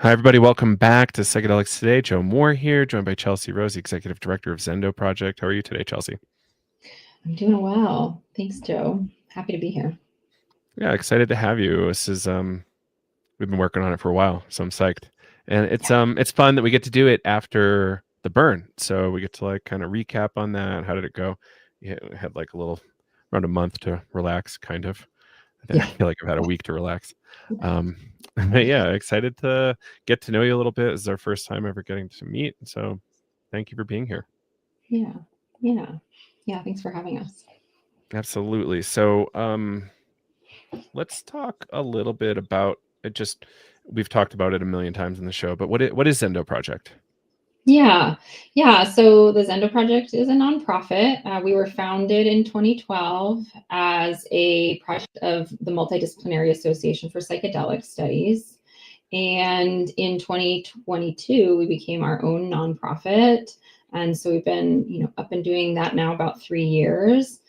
Hi, everybody. Welcome back to Psychedelics Today. Joe Moore here, joined by Chelsea Rose, Executive Director of Zendo Project. How are you today, Chelsea? I'm doing well. Thanks, Joe. Happy to be here. Yeah, excited to have you. This is we've been working on it for a while, so I'm psyched. And it's fun that we get to do it after the burn. So we get to like kind of recap on that. How did it go? Yeah, we had like around a month to relax, kind of. I Yeah. feel like I've had a week to relax. Um, but yeah, excited to get to know you a little bit. This is our first time ever getting to meet. So thank you for being here. Yeah. Yeah. Yeah. Thanks for having us. Absolutely. So, let's talk a little bit about it. Just we've talked about it a million times in the show, but what is Zendo Project? Yeah. Yeah. So the Zendo Project is a nonprofit. We were founded in 2012 as a project of the Multidisciplinary Association for Psychedelic Studies. And in 2022, we became our own nonprofit. And so we've been, up and doing that now about 3 years.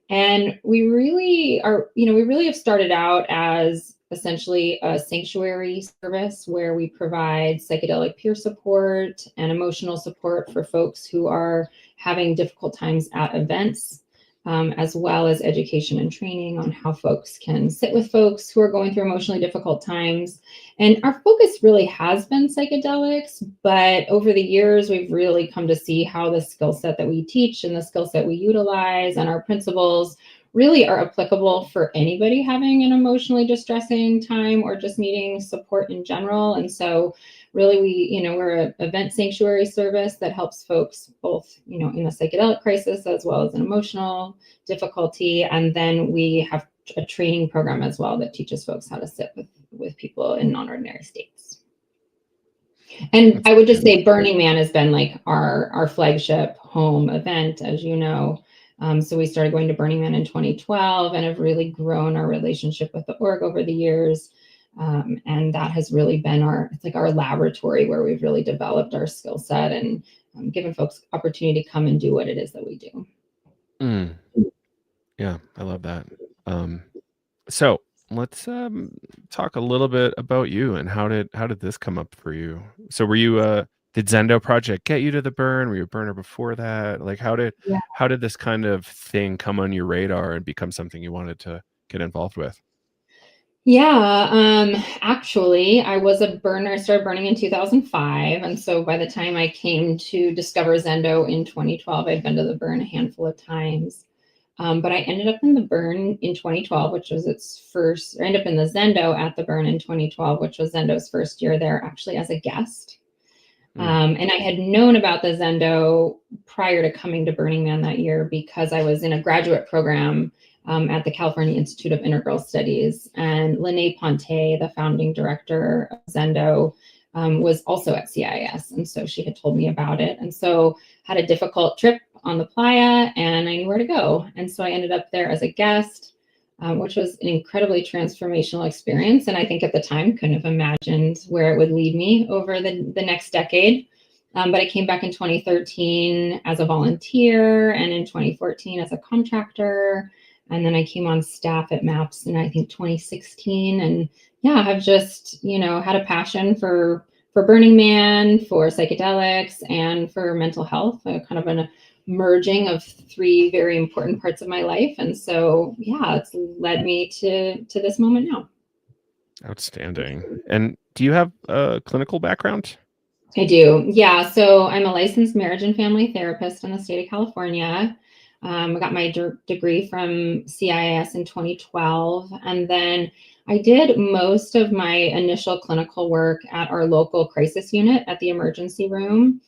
And we really have started out as essentially a sanctuary service where we provide psychedelic peer support and emotional support for folks who are having difficult times at events, as well as education and training on how folks can sit with folks who are going through emotionally difficult times. And our focus really has been psychedelics, but over the years, we've really come to see how the skill set that we teach and the skill set we utilize and our principles really are applicable for anybody having an emotionally distressing time or just needing support in general. And so really we're an event sanctuary service that helps folks both, in a psychedelic crisis as well as an emotional difficulty. And then we have a training program as well that teaches folks how to sit with people in non-ordinary states. And That's I would just say Burning Man has been like our flagship home event, as you know. So we started going to Burning Man in 2012 and have really grown our relationship with the org over the years. And that has really been it's like our laboratory where we've really developed our skill set and given folks opportunity to come and do what it is that we do. Mm, yeah, I love that. Um, so let's talk a little bit about you and how did this come up for you? So were you did Zendo Project get you to the burn? Were you a burner before that? Like how did this kind of thing come on your radar and become something you wanted to get involved with? Yeah, actually, I was a burner. I started burning in 2005. And so by the time I came to discover Zendo in 2012, I'd been to the burn a handful of times. But I ended up in the burn in 2012, which was I ended up in the Zendo at the burn in 2012, which was Zendo's first year there actually as a guest. And I had known about the Zendo prior to coming to Burning Man that year because I was in a graduate program at the California Institute of Integral Studies. And Lene Ponte, the founding director of Zendo, was also at CIS. And so she had told me about it. And so had a difficult trip on the playa and I knew where to go. And so I ended up there as a guest, which was an incredibly transformational experience. And I think at the time couldn't have imagined where it would lead me over the next decade. But I came back in 2013 as a volunteer and in 2014 as a contractor. And then I came on staff at MAPS in I think 2016. And yeah, I've just, had a passion for Burning Man, for psychedelics, and for mental health, kind of an merging of three very important parts of my life. And so, yeah, it's led me to this moment now. Outstanding. And do you have a clinical background? I do. Yeah. So I'm a licensed marriage and family therapist in the state of California. I got my degree from CIS in 2012. And then I did most of my initial clinical work at our local crisis unit at the emergency room.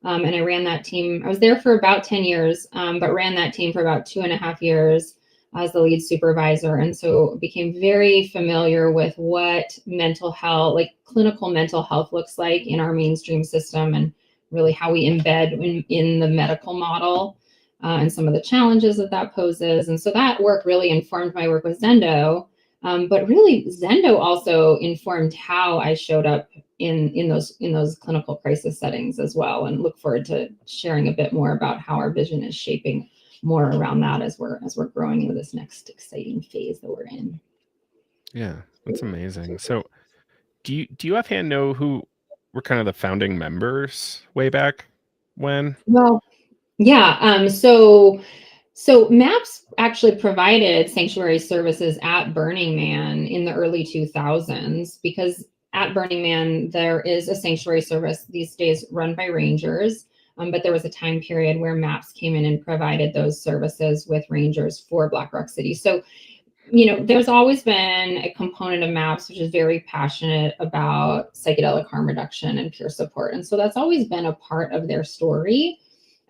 And I ran that team. I was there for about 10 years, but ran that team for about 2.5 years as the lead supervisor. And so became very familiar with what mental health, like clinical mental health looks like in our mainstream system and really how we embed in the medical model and some of the challenges that poses. And so that work really informed my work with Zendo. But really, Zendo also informed how I showed up in those clinical crisis settings as well. And look forward to sharing a bit more about how our vision is shaping more around that as we're growing into this next exciting phase that we're in. Yeah, that's amazing. So Do you offhand know who were kind of the founding members way back when? Well, yeah. So MAPS actually provided sanctuary services at Burning Man in the early 2000s, because at Burning Man there is a sanctuary service these days run by rangers. But there was a time period where MAPS came in and provided those services with rangers for Black Rock City. So, there's always been a component of MAPS which is very passionate about psychedelic harm reduction and peer support. And so that's always been a part of their story.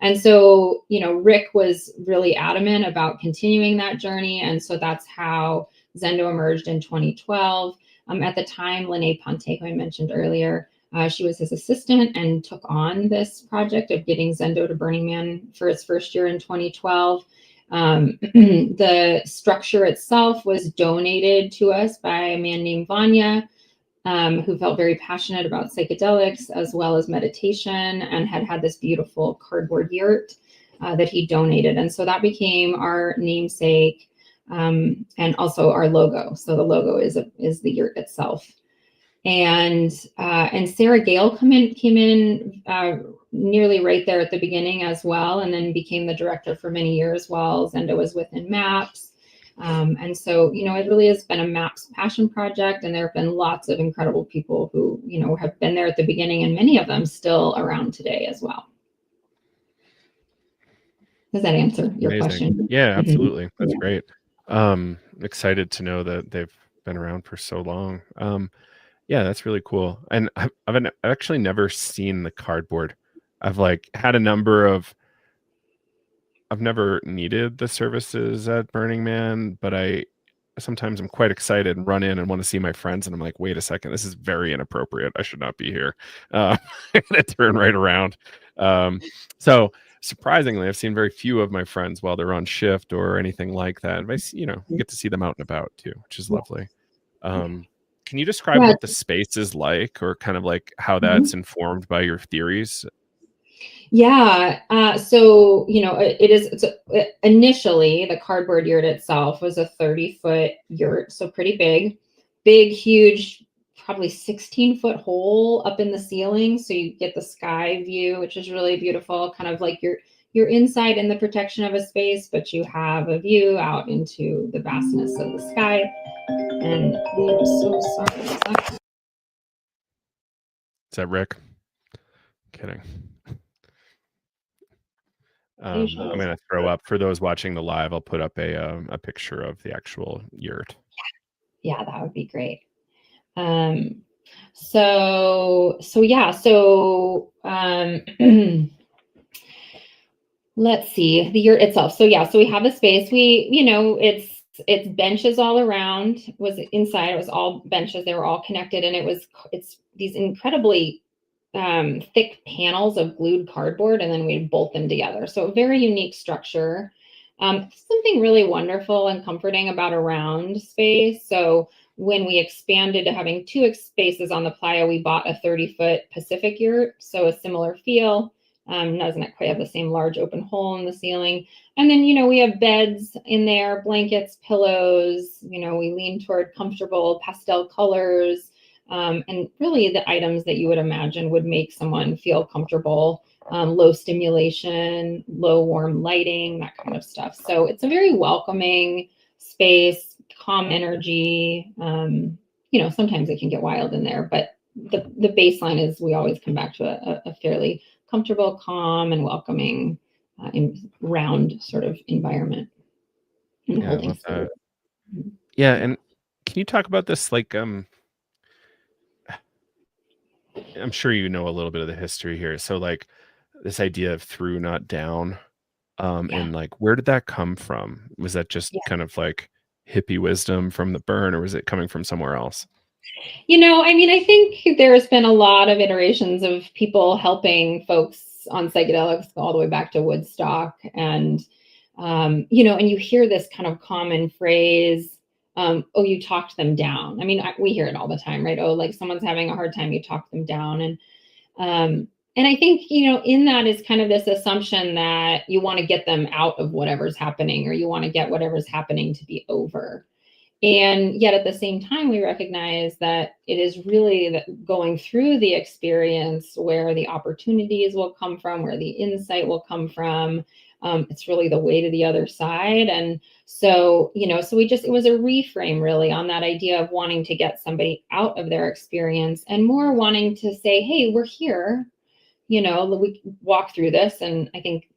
And so, Rick was really adamant about continuing that journey. And so that's how Zendo emerged in 2012. At the time, Lene Ponte, who I mentioned earlier, she was his assistant and took on this project of getting Zendo to Burning Man for its first year in 2012. The structure itself was donated to us by a man named Vanya, who felt very passionate about psychedelics as well as meditation, and had this beautiful cardboard yurt that he donated. And so that became our namesake, and also our logo. So the logo is the yurt itself. And Sarah Gale came in nearly right there at the beginning as well, and then became the director for many years while Zendo was within MAPS. And so, it really has been a MAPS passion project, and there have been lots of incredible people who, have been there at the beginning, and many of them still around today as well. Does that answer your question? Yeah, absolutely. Mm-hmm. That's great. Excited to know that they've been around for so long. Yeah, that's really cool. And I've actually never seen the cardboard. I've had a number of. I've never needed the services at Burning Man, but sometimes I'm quite excited and run in and want to see my friends, and I'm like, wait a second, this is very inappropriate. I should not be here. I'm gonna turn right around. So surprisingly, I've seen very few of my friends while they're on shift or anything like that. But you get to see them out and about too, which is lovely. Can you describe what the space is like, or kind of like how that's informed by your theories? Yeah. So, initially the cardboard yurt itself was a 30-foot yurt. So pretty big, huge, probably 16-foot hole up in the ceiling. So you get the sky view, which is really beautiful, kind of like you're inside in the protection of a space, but you have a view out into the vastness of the sky. And I'm so sorry. Is that Rick? Kidding. I'm gonna throw up, for those watching the live, I'll put up a picture of the actual yurt. Yeah, that would be great. So yeah, so let's see the yurt itself. So yeah, so we have the space. It's benches all around. Was inside. It was all benches. They were all connected, and it's these incredibly thick panels of glued cardboard, and then we'd bolt them together. So a very unique structure. Something really wonderful and comforting about a round space. So when we expanded to having two spaces on the playa, we bought a 30-foot Pacific yurt. So a similar feel. Doesn't quite have the same large open hole in the ceiling. And then, we have beds in there, blankets, pillows. We lean toward comfortable pastel colors. And really the items that you would imagine would make someone feel comfortable. Low stimulation, low warm lighting, that kind of stuff. So it's a very welcoming space, calm energy. Sometimes it can get wild in there, but the baseline is we always come back to a fairly comfortable, calm, and welcoming round sort of environment. Yeah, I love that. Yeah, and can you talk about this? I'm sure you know a little bit of the history here. So this idea of through, not down, and where did that come from? Was that just kind of hippie wisdom from the burn, or was it coming from somewhere else? I think there's been a lot of iterations of people helping folks on psychedelics all the way back to Woodstock. And, and you hear this kind of common phrase, oh, you talked them down. We hear it all the time, right? Oh, like someone's having a hard time, you talk them down. And I think, in that is kind of this assumption that you want to get them out of whatever's happening, or you want to get whatever's happening to be over. And yet at the same time, we recognize that it is really going through the experience where the opportunities will come from, where the insight will come from. It's really the way to the other side. And so, so it was a reframe really on that idea of wanting to get somebody out of their experience and more wanting to say, hey, we're here, we walk through this. And I think,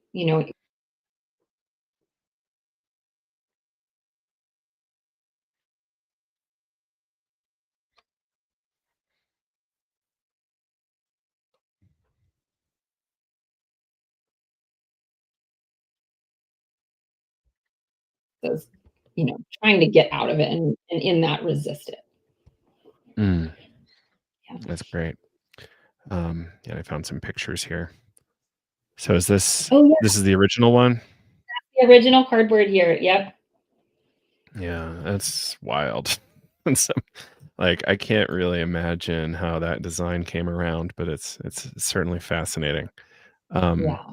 those, trying to get out of it and in that resist it. Mm, Yeah. that's great. Yeah, I found some pictures here. So is this Oh, yeah. this is the original one? The original cardboard here. Yep. Yeah, that's wild. And so, like, I can't really imagine how that design came around, but it's certainly fascinating. Um, Yeah.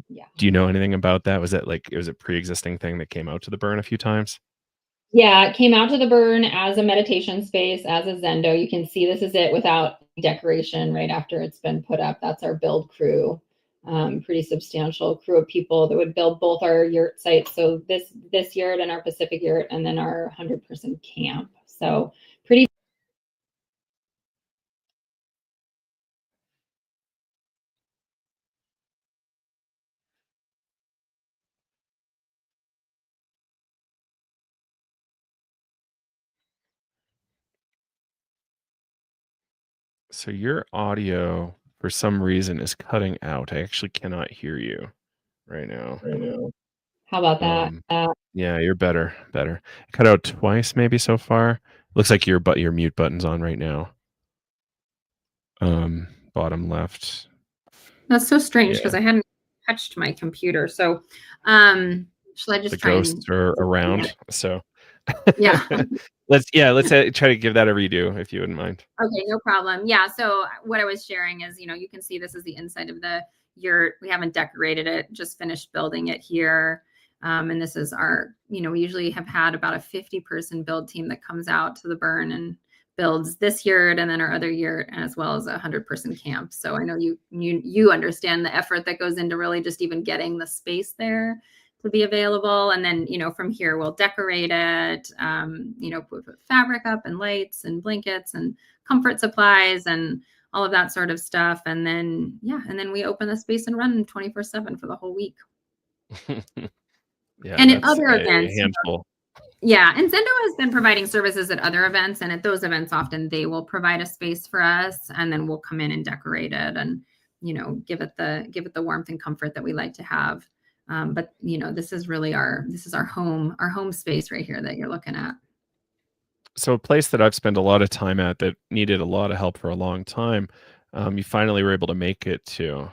Yeah. do you know anything about that? Was it was a pre-existing thing that came out to the burn a few times? Yeah. It came out to the burn as a meditation space, as a Zendo. You can see this is it without decoration right after it's been put up. That's our build crew. Pretty substantial crew of people that would build both our yurt sites. So this yurt and our Pacific yurt, and then our 100-person camp. So pretty. So your audio, for some reason, is cutting out. I actually cannot hear you right now. How about that? Um, yeah, you're better, better. Cut out twice maybe so far. Looks like your mute button's on right now. Bottom left. That's so strange Yeah, because I hadn't touched my computer. So, should I the just try and? ghosts are around. So Yeah. let's try to give that a redo if you wouldn't mind. Okay, no problem. Yeah. So what I was sharing is, you can see this is the inside of the yurt. We haven't decorated it, just finished building it here. And this is our, we usually have had about a 50-person build team that comes out to the burn and builds this yurt and then our other yurt, as well as a 100-person camp. So I know you understand the effort that goes into really just even getting the space there to be available. And then, from here we'll decorate it, put fabric up and lights and blankets and comfort supplies and all of that sort of stuff. And then, we open the space and run 24/7 for the whole week. Yeah, And at that's other a events, handful. yeah, and Zendo has been providing services at other events, and at those events, often they will provide a space for us, and then we'll come in and decorate it, and give it the warmth and comfort that we like to have. But this is really our home space right here that you're looking at. So a place that I've spent a lot of time at that needed a lot of help for a long time, you finally were able to make it to.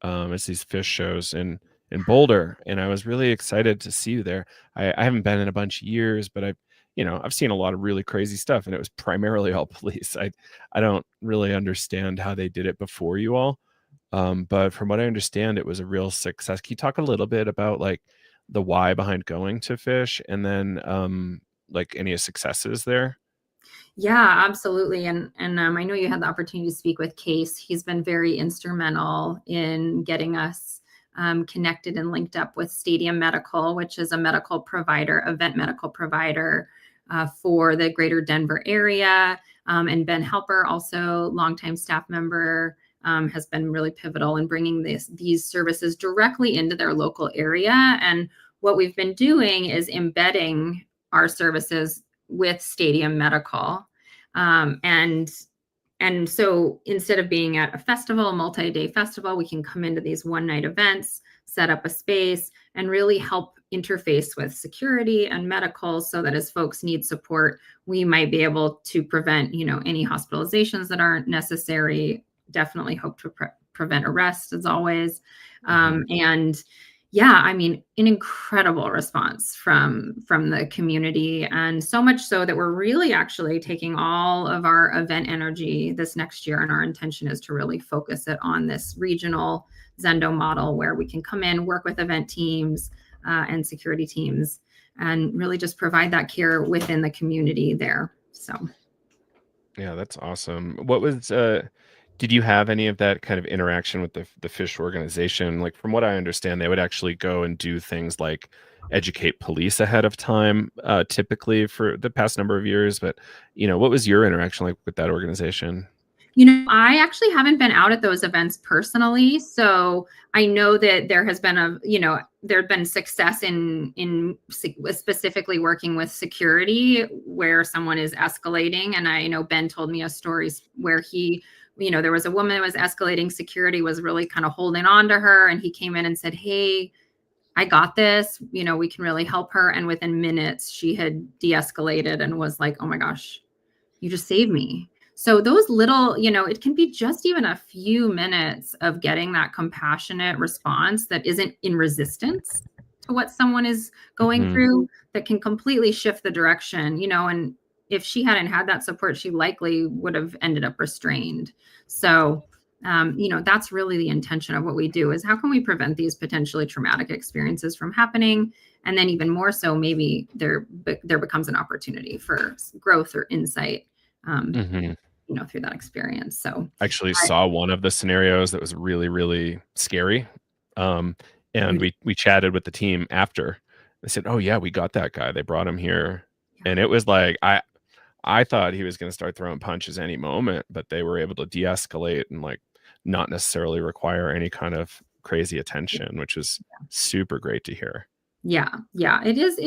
It's these fish shows in Boulder, and I was really excited to see you there. I haven't been in a bunch of years, but I've seen a lot of really crazy stuff, and it was primarily all police. I don't really understand how they did it before you all, but from what I understand, it was a real success. Can you talk a little bit about like the why behind going to fish, and then like any successes there? Yeah, absolutely. And I know you had the opportunity to speak with Case. He's been very instrumental in getting us connected and linked up with Stadium Medical, which is a medical provider, event medical provider for the greater Denver area. And Ben Helper, also longtime staff member, has been really pivotal in bringing these services directly into their local area. And what we've been doing is embedding our services with Stadium Medical. And so instead of being at a festival, a multi-day festival, we can come into these one-night events, set up a space, and really help interface with security and medical so that as folks need support, we might be able to prevent, any hospitalizations that aren't necessary. Definitely hope to prevent arrests as always. And yeah, I mean, an incredible response from the community, and so much so that we're really actually taking all of our event energy this next year, and our intention is to really focus it on this regional Zendo model where we can come in, work with event teams and security teams and really just provide that care within the community there. So Yeah, that's awesome. What was did you have any of that kind of interaction with the fish organization? Like from what I understand, they would actually go and do things like educate police ahead of time, typically for the past number of years. But what was your interaction like with that organization? I actually haven't been out at those events personally, so I know that there has been there have been success in specifically working with security where someone is escalating. And I know Ben told me a story where there was a woman that was escalating, security was really kind of holding on to her, and he came in and said, "Hey, I got this, we can really help her." And within minutes, she had de-escalated and was like, "Oh my gosh, you just saved me." So those little, it can be just even a few minutes of getting that compassionate response that isn't in resistance to what someone is going Hmm. through, that can completely shift the direction, and if she hadn't had that support, she likely would have ended up restrained. So, that's really the intention of what we do, is how can we prevent these potentially traumatic experiences from happening? And then even more so, maybe there becomes an opportunity for growth or insight, um, Hmm. through that experience. So, Actually I, saw one of the scenarios that was really, really scary. Um, you and do, we chatted with the team after. They said, "Oh yeah, we got that guy. They brought him here." yeah, And it was like I thought he was going to start throwing punches any moment, but they were able to de-escalate and like not necessarily require any kind of crazy attention, which is super great to hear. yeah, it is.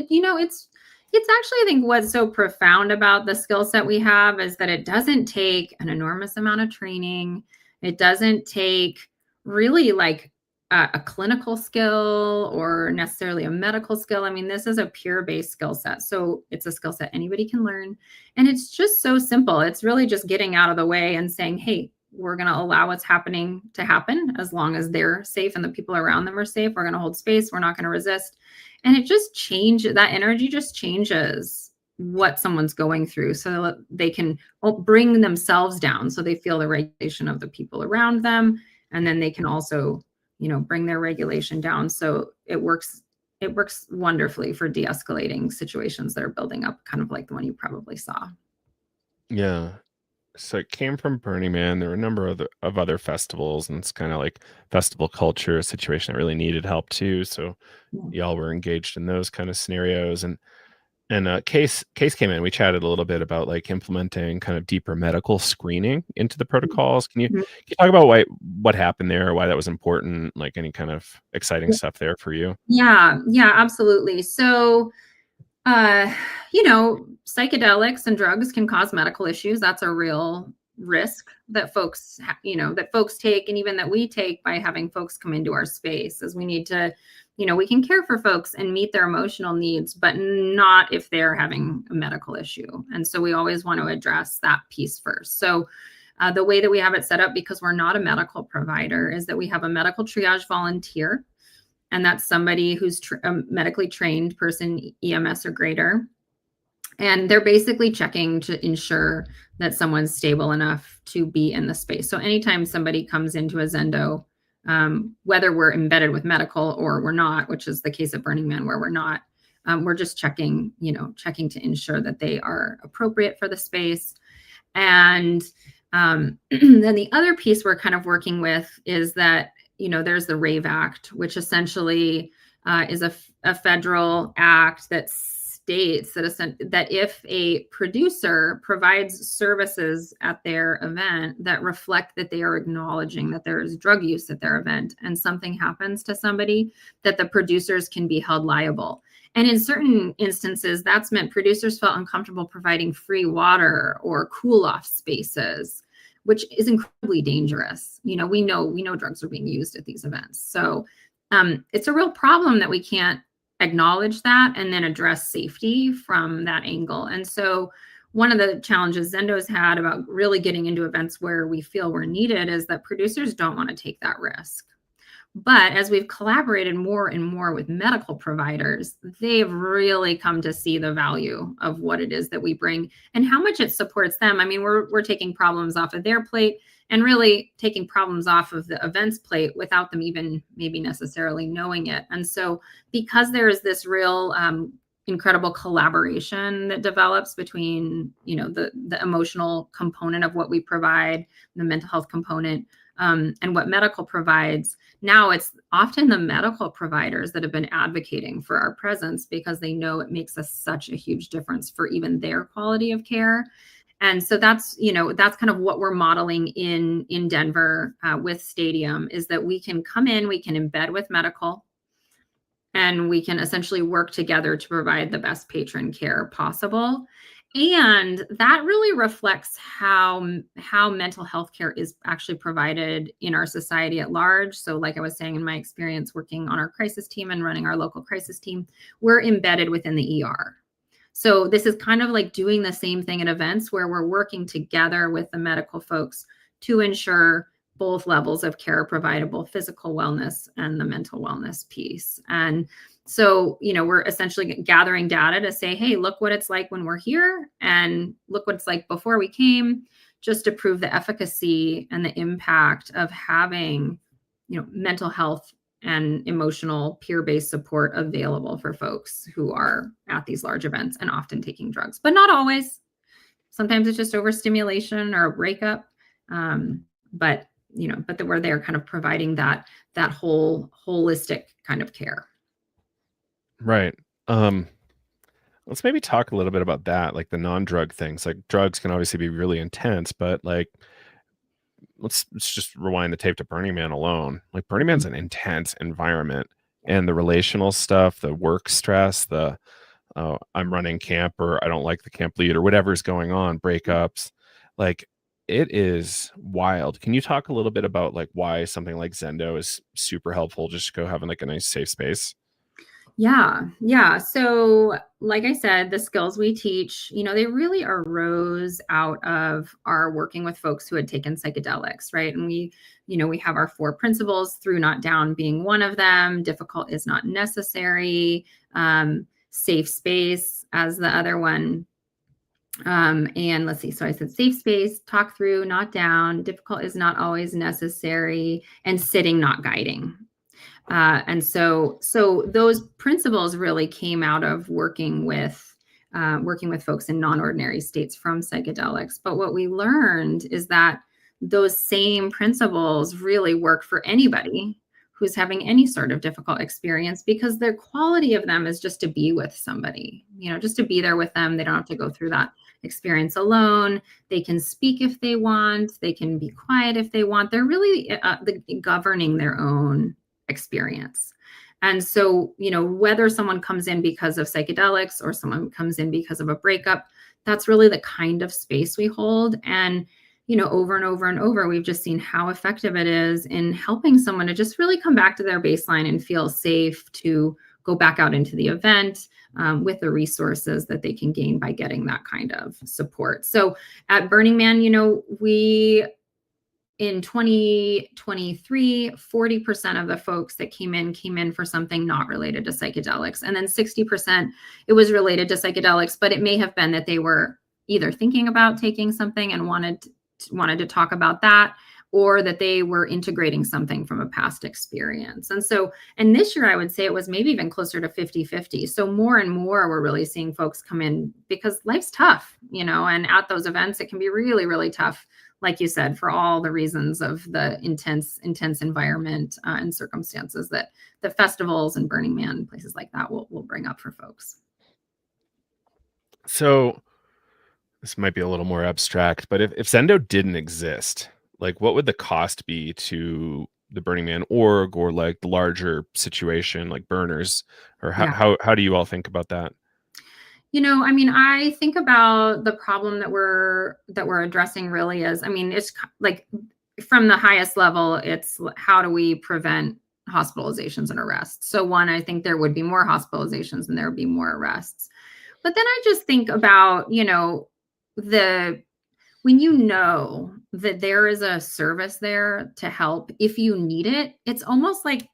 It's actually, I think, what's so profound about the skill set we have is that it doesn't take an enormous amount of training. It doesn't take really like a clinical skill or necessarily a medical skill. I mean, this is a pure base skill set. So it's a skill set anybody can learn. And it's just so simple. It's really just getting out of the way and saying, "Hey, we're going to allow what's happening to happen as long as they're safe and the people around them are safe. We're going to hold space. We're not going to resist." And it just changes, that energy just changes what someone's going through, so that they can bring themselves down, so they feel the regulation of the people around them. And then they can also, bring their regulation down. So it works wonderfully for de-escalating situations that are building up, kind of like the one you probably saw. Yeah. So it came from Burning Man. There were a number of other festivals, and it's kind of like festival culture, a situation that really needed help too. So Yeah. y'all were engaged in those kind of scenarios. And case came in. We chatted a little bit about like implementing kind of deeper medical screening into the protocols. Can you talk about what happened there, why that was important, like any kind of exciting stuff there for you? Yeah, absolutely. So Uh, psychedelics and drugs can cause medical issues. That's a real risk that folks take, and even that we take by having folks come into our space, as we need to, we can care for folks and meet their emotional needs, but not if they're having a medical issue. And so we always want to address that piece first. So the way that we have it set up, because we're not a medical provider, is that we have a medical triage volunteer, and that's somebody who's a medically trained person, EMS or greater. And they're basically checking to ensure that someone's stable enough to be in the space. So anytime somebody comes into a Zendo, whether we're embedded with medical or we're not, which is the case of Burning Man where we're not, we're just checking to ensure that they are appropriate for the space. And then the other piece we're kind of working with is that, there's the RAVE Act, which essentially is a federal act that states that if a producer provides services at their event that reflect that they are acknowledging that there is drug use at their event, and something happens to somebody, that the producers can be held liable. And in certain instances, that's meant producers felt uncomfortable providing free water or cool off spaces, which is incredibly dangerous. We know drugs are being used at these events. So it's a real problem that we can't acknowledge that and then address safety from that angle. And so one of the challenges Zendo's had about really getting into events where we feel we're needed is that producers don't want to take that risk. But as we've collaborated more and more with medical providers, they've really come to see the value of what it is that we bring and how much it supports them. I mean, we're taking problems off of their plate and really taking problems off of the events plate without them even maybe necessarily knowing it. And so because there is this real incredible collaboration that develops between, you know, the emotional component of what we provide, the mental health component, and what medical provides. Now it's often the medical providers that have been advocating for our presence because they know it makes us such a huge difference for even their quality of care. And so that's, you know, that's kind of what we're modeling in Denver with Stadium, is that we can come in, we can embed with medical, and we can essentially work together to provide the best patron care possible. And that really reflects how mental health care is actually provided in our society at large. So like I was saying, in my experience working on our crisis team and running our local crisis team, we're embedded within the ER. So this is kind of like doing the same thing at events where we're working together with the medical folks to ensure both levels of care are provided, both physical wellness and the mental wellness piece. And so, you know, we're essentially gathering data to say, hey, look what it's like when we're here and look what it's like before we came, just to prove the efficacy and the impact of having, you know, mental health and emotional peer-based support available for folks who are at these large events and often taking drugs, but not always. Sometimes it's just overstimulation or a breakup. But you know, but that we're there kind of providing that whole holistic kind of care. Right. Let's maybe talk a little bit about that, like the non-drug things. Like drugs can obviously be really intense, but like let's just rewind the tape to Burning Man alone. Like Burning Man's an intense environment, and the relational stuff, the work stress, the I'm running camp, or I don't like the camp lead, or whatever's going on, breakups, like it is wild. Can you talk a little bit about like why something like Zendo is super helpful, just to go having like a nice safe space? Yeah. So, like I said, the skills we teach, you know, they really arose out of our working with folks who had taken psychedelics, right? And we, you know, we have our 4 principles, through not down being one of them, difficult is not necessary, safe space as the other one. And let's see, so I said safe space, talk through, not down, difficult is not always necessary, and sitting, not guiding. And so those principles really came out of working with folks in non-ordinary states from psychedelics. But what we learned is that those same principles really work for anybody who's having any sort of difficult experience, because the quality of them is just to be with somebody, you know, just to be there with them. They don't have to go through that experience alone. They can speak if they want. They can be quiet if they want. They're really governing their own experience. And so, you know, whether someone comes in because of psychedelics or someone comes in because of a breakup, that's really the kind of space we hold. And, you know, over and over and over, we've just seen how effective it is in helping someone to just really come back to their baseline and feel safe to go back out into the event with the resources that they can gain by getting that kind of support. So at Burning Man, you know, we in 2023, 40% of the folks that came in for something not related to psychedelics. And then 60%, it was related to psychedelics, but it may have been that they were either thinking about taking something and wanted to talk about that, or that they were integrating something from a past experience. And so, and this year, I would say it was maybe even closer to 50-50. So more and more, we're really seeing folks come in because life's tough, you know, and at those events, it can be really, really tough, like you said, for all the reasons of the intense environment and circumstances that the festivals and Burning Man, places like that will bring up for folks. So this might be a little more abstract, but if Zendo didn't exist, like what would the cost be to the Burning Man org, or like the larger situation like burners, or how do you all think about that? You know, I mean, I think about the problem that we're addressing really is, I mean, it's like from the highest level, it's how do we prevent hospitalizations and arrests? So one, I think there would be more hospitalizations and there would be more arrests. But then I just think about, you know, when you know that there is a service there to help if you need it, it's almost like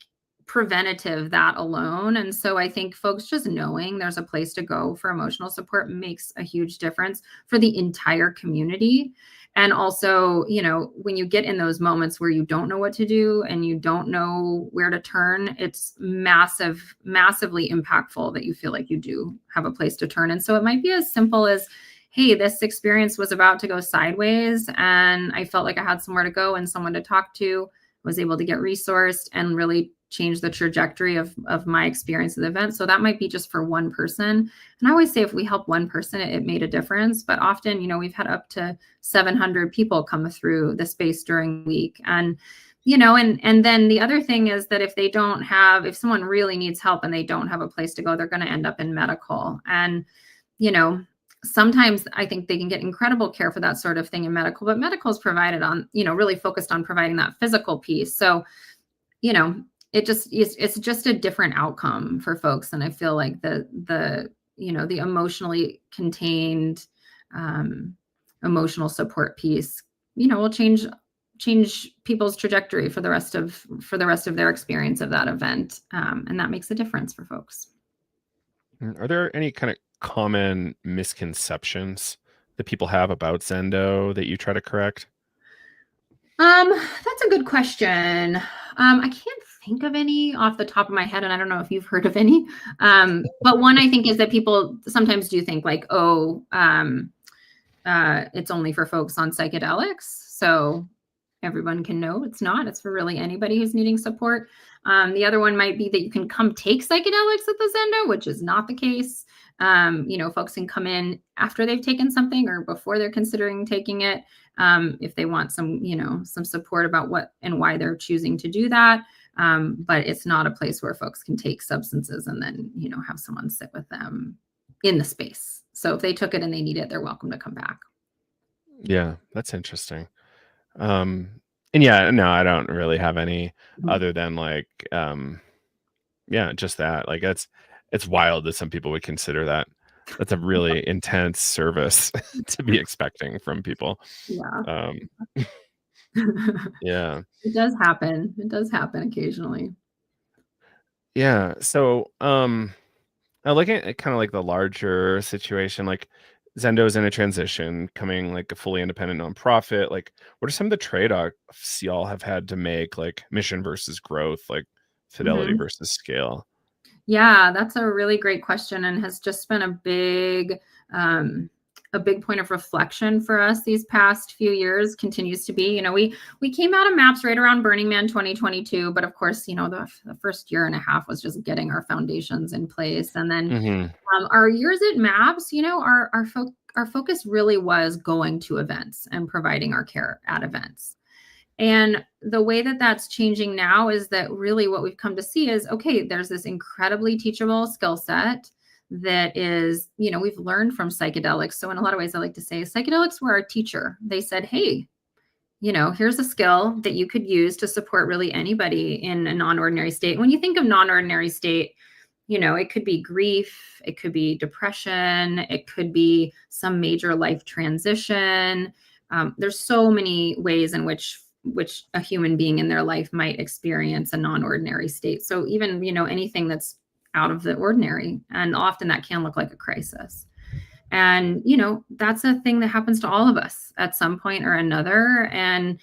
preventative, that alone. And so I think folks just knowing there's a place to go for emotional support makes a huge difference for the entire community. And also, when you get in those moments where you don't know what to do and you don't know where to turn, it's massively impactful that you feel like you do have a place to turn. And so it might be as simple as, hey, this experience was about to go sideways and I felt like I had somewhere to go and someone to talk to, was able to get resourced and really change the trajectory of my experience of the event. So that might be just for one person. And I always say if we help one person, it made a difference. But often, we've had up to 700 people come through the space during the week. And, and then the other thing is that if someone really needs help and they don't have a place to go, they're going to end up in medical. And, sometimes I think they can get incredible care for that sort of thing in medical, but medical is provided on, really focused on providing that physical piece. So, it's just a different outcome for folks. And I feel like the emotionally contained, emotional support piece, will change people's trajectory for the rest of their experience of that event. And that makes a difference for folks. Are there any kind of common misconceptions that people have about Zendo that you try to correct? That's a good question. I can't think of any off the top of my head, and I don't know if you've heard of any. But one I think is that people sometimes do think like, it's only for folks on psychedelics. So everyone can know it's not. It's for really anybody who's needing support. The other one might be that you can come take psychedelics at the Zendo, which is not the case. Folks can come in after they've taken something or before they're considering taking it, if they want some support about what and why they're choosing to do that. But it's not a place where folks can take substances and then, have someone sit with them in the space. So if they took it and they need it, they're welcome to come back. Yeah, that's interesting. And yeah, no, I don't really have any other than like, just that. Like it's wild that some people would consider that's a really intense service to be expecting from people. Yeah. Yeah. It does happen. It does happen occasionally. Yeah. So, looking at kind of like the larger situation, like Zendo's in a transition, coming like a fully independent nonprofit. Like, what are some of the trade-offs y'all have had to make, like mission versus growth, like fidelity versus scale? Yeah, that's a really great question and has just been a big point of reflection for us these past few years, continues to be. We came out of MAPS right around Burning Man 2022, but of course, the first year and a half was just getting our foundations in place. And then our years at MAPS, our focus really was going to events and providing our care at events. And the way that that's changing now is that really what we've come to see is, okay, there's this incredibly teachable skill set that is, we've learned from psychedelics. So in a lot of ways, I like to say psychedelics were our teacher. They said, hey, here's a skill that you could use to support really anybody in a non-ordinary state. When you think of non-ordinary state, it could be grief, it could be depression, it could be some major life transition. There's so many ways in which a human being in their life might experience a non-ordinary state. So even, anything that's out of the ordinary, and often that can look like a crisis. And, that's a thing that happens to all of us at some point or another. And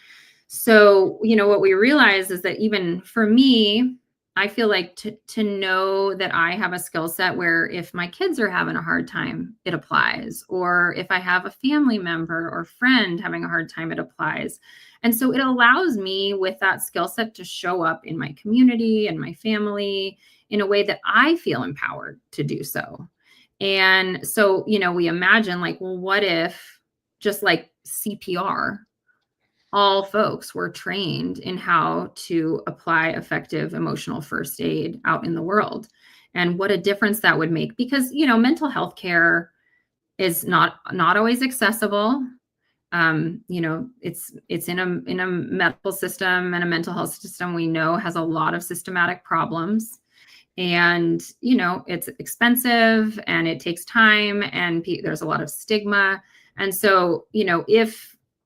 so, what we realize is that even for me, I feel like to know that I have a skill set where if my kids are having a hard time, it applies. Or if I have a family member or friend having a hard time, it applies. And so it allows me with that skill set to show up in my community and my family in a way that I feel empowered to do so. And so, we imagine like, well, what if just like CPR, all folks were trained in how to apply effective emotional first aid out in the world, and what a difference that would make. Because, mental health care is not always accessible. It's in a medical system and a mental health system we know has a lot of systematic problems. And, it's expensive and it takes time and there's a lot of stigma. And so,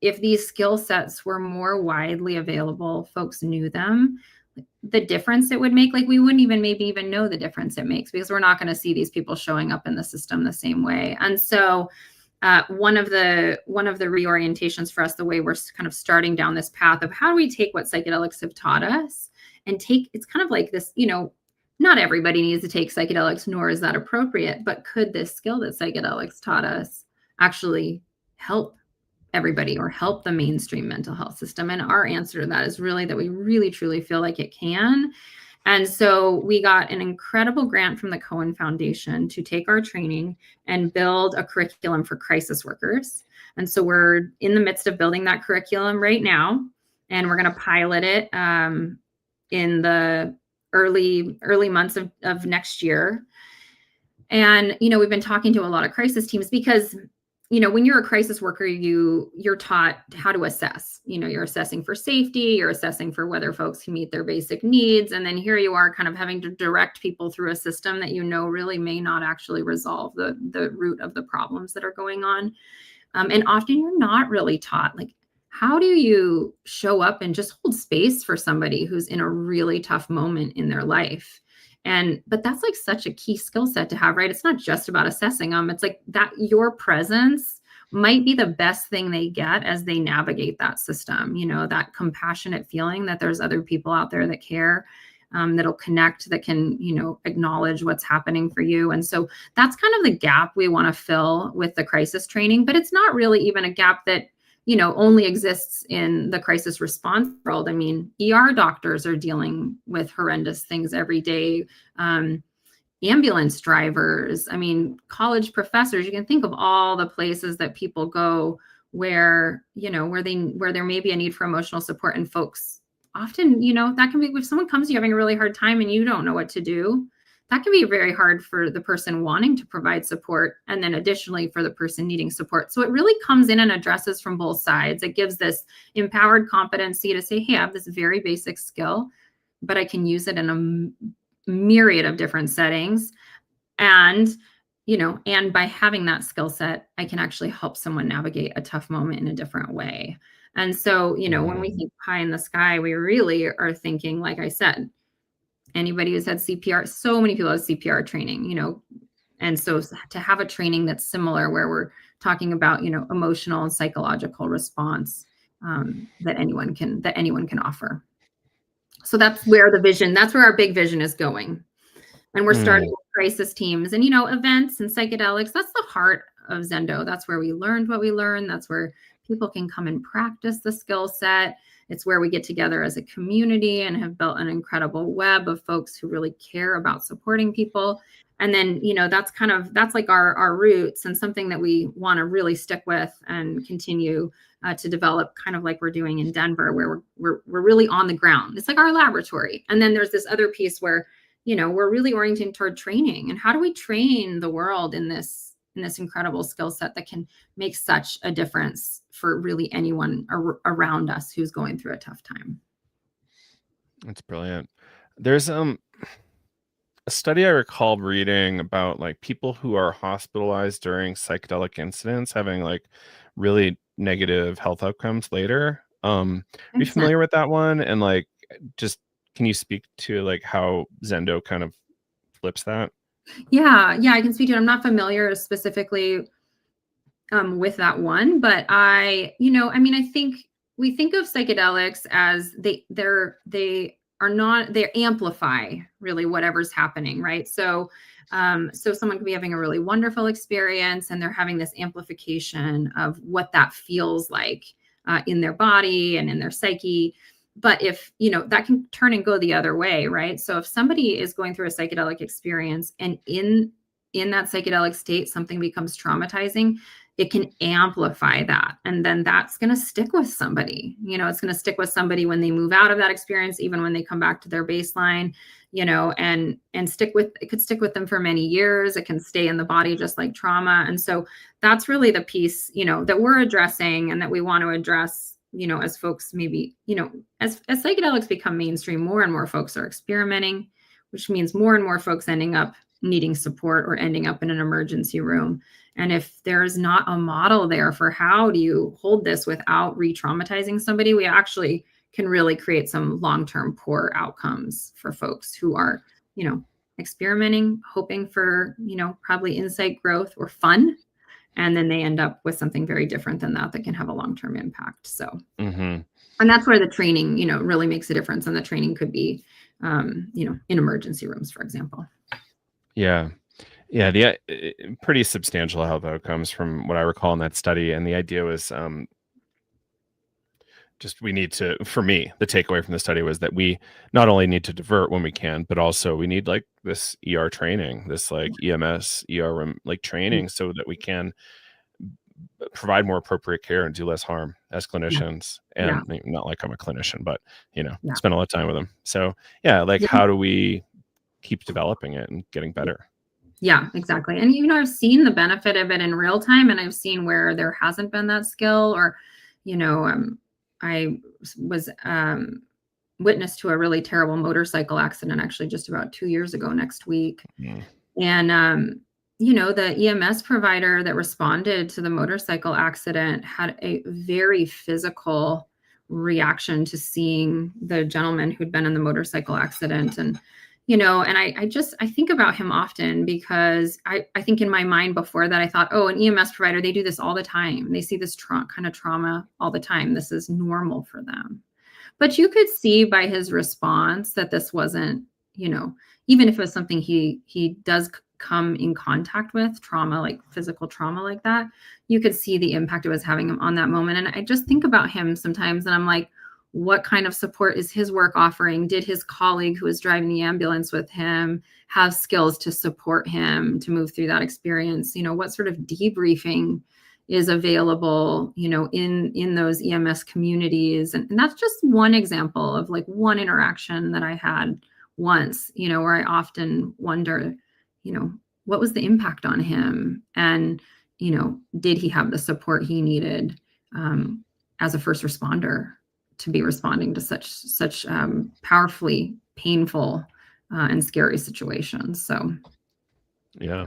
if these skill sets were more widely available, folks knew them, the difference it would make, like we wouldn't maybe even know the difference it makes, because we're not going to see these people showing up in the system the same way. And so, one of the reorientations for us, the way we're kind of starting down this path of how do we take what psychedelics have taught us and it's kind of like this, not everybody needs to take psychedelics, nor is that appropriate, but could this skill that psychedelics taught us actually help everybody or help the mainstream mental health system? And our answer to that is really that we really truly feel like it can. And so we got an incredible grant from the Cohen Foundation to take our training and build a curriculum for crisis workers. And so we're in the midst of building that curriculum right now, and we're going to pilot it in the early months of next year. And, we've been talking to a lot of crisis teams because when you're a crisis worker, you're taught how to assess. You're assessing for safety, you're assessing for whether folks can meet their basic needs. And then here you are kind of having to direct people through a system that really may not actually resolve the root of the problems that are going on. And often you're not really taught, like, how do you show up and just hold space for somebody who's in a really tough moment in their life? But that's like such a key skill set to have, right? It's not just about assessing them. It's like that your presence might be the best thing they get as they navigate that system, that compassionate feeling that there's other people out there that care, that'll connect, that can, acknowledge what's happening for you. And so that's kind of the gap we want to fill with the crisis training, but it's not really even a gap that only exists in the crisis response world. I mean, ER doctors are dealing with horrendous things every day. Ambulance drivers, college professors, you can think of all the places that people go where there may be a need for emotional support, and folks often, that can be, if someone comes to you having a really hard time and you don't know what to do, that can be very hard for the person wanting to provide support, and then additionally for the person needing support. So it really comes in and addresses from both sides. It gives this empowered competency to say, hey, I have this very basic skill, but I can use it in a myriad of different settings. And, and by having that skill set, I can actually help someone navigate a tough moment in a different way. And so, when we think pie in the sky, we really are thinking, like I said, anybody who's had CPR, so many people have CPR training, and so to have a training that's similar where we're talking about, emotional and psychological response that anyone can offer. So that's where our big vision is going. And we're starting with crisis teams and, events and psychedelics. That's the heart of Zendo. That's where we learned what we learned. That's where people can come and practice the skill set. It's where we get together as a community and have built an incredible web of folks who really care about supporting people. And then, that's like our roots, and something that we want to really stick with and continue to develop, kind of like we're doing in Denver, where we're really on the ground. It's like our laboratory. And then there's this other piece where, we're really oriented toward training, and how do we train the world in this incredible skill set that can make such a difference for really anyone around us who's going through a tough time. That's brilliant. There's a study I recall reading about, like, people who are hospitalized during psychedelic incidents having, like, really negative health outcomes later. Are you familiar with that one? And, like, just can you speak to, like, how Zendo kind of flips that? Yeah, I can speak to it. I'm not familiar specifically with that one, but I think we think of psychedelics as they amplify really whatever's happening, right? So someone could be having a really wonderful experience, and they're having this amplification of what that feels like in their body and in their psyche. But if, that can turn and go the other way, right? So if somebody is going through a psychedelic experience, and in that psychedelic state, something becomes traumatizing, it can amplify that. And then that's going to stick with somebody. It's going to stick with somebody when they move out of that experience, even when they come back to their baseline, and it could stick with them for many years. It can stay in the body just like trauma. And so that's really the piece, that we're addressing, and that we want to address, as folks maybe, as psychedelics become mainstream, more and more folks are experimenting, which means more and more folks ending up needing support or ending up in an emergency room. And if there's not a model there for how do you hold this without re-traumatizing somebody, we actually can really create some long-term poor outcomes for folks who are, experimenting, hoping for, probably insight, growth, or fun, And then they end up with something very different than that can have a long-term impact. So, Mm-hmm. and that's where the training, really makes a difference. And the training could be, in emergency rooms, for example. Yeah. Yeah. Pretty substantial health outcomes from what I recall in that study. And the idea was just we need to, for me, the takeaway from the study was that we not only need to divert when we can, but also we need like this ER training, this like EMS, ER like training so that we can provide more appropriate care and do less harm as clinicians. And not like I'm a clinician, but spend a lot of time with them. So yeah, like how do we keep developing it and getting better? Yeah, exactly. And I've seen the benefit of it in real time, and I've seen where there hasn't been that skill, or I was witness to a really terrible motorcycle accident actually just about 2 years ago next week. And the EMS provider that responded to the motorcycle accident had a very physical reaction to seeing the gentleman who'd been in the motorcycle accident. And I think about him often because I think in my mind before that, I thought, oh, an EMS provider, they do this all the time. They see this kind of trauma all the time. This is normal for them. But you could see by his response that this wasn't, even if it was something he does come in contact with, trauma, like physical trauma like that, you could see the impact it was having him on that moment. And I just think about him sometimes and I'm like, what kind of support is his work offering? Did his colleague who was driving the ambulance with him have skills to support him to move through that experience? What sort of debriefing is available, in those EMS communities? And that's just one example of like one interaction that I had once, where I often wonder, what was the impact on him? And, did he have the support he needed as a first responder to be responding to such powerfully painful and scary situations? So, yeah,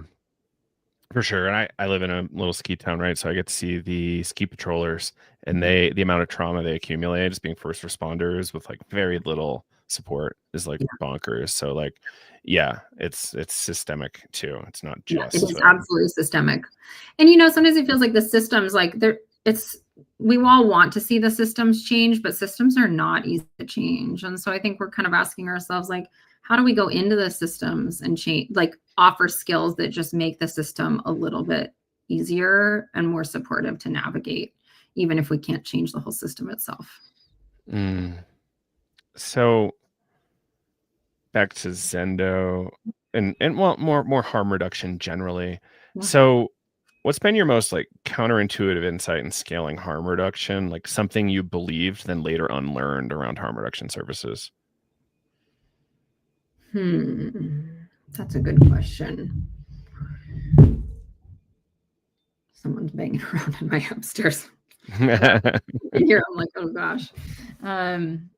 for sure. And I live in a little ski town, right? So I get to see the ski patrollers and the amount of trauma they accumulate as being first responders with like very little support is like bonkers. So like, yeah, it's systemic too. It's not just. It is absolutely systemic. And, sometimes it feels like the systems, like we all want to see the systems change, but systems are not easy to change. And so I think we're kind of asking ourselves, like, how do we go into the systems and change, like offer skills that just make the system a little bit easier and more supportive to navigate, even if we can't change the whole system itself. So back to Zendo and well, more harm reduction generally. Yeah. So what's been your most like counterintuitive insight in scaling harm reduction? Like something you believed then later unlearned around harm reduction services? That's a good question. Someone's banging around in my upstairs. Here I'm like, oh gosh,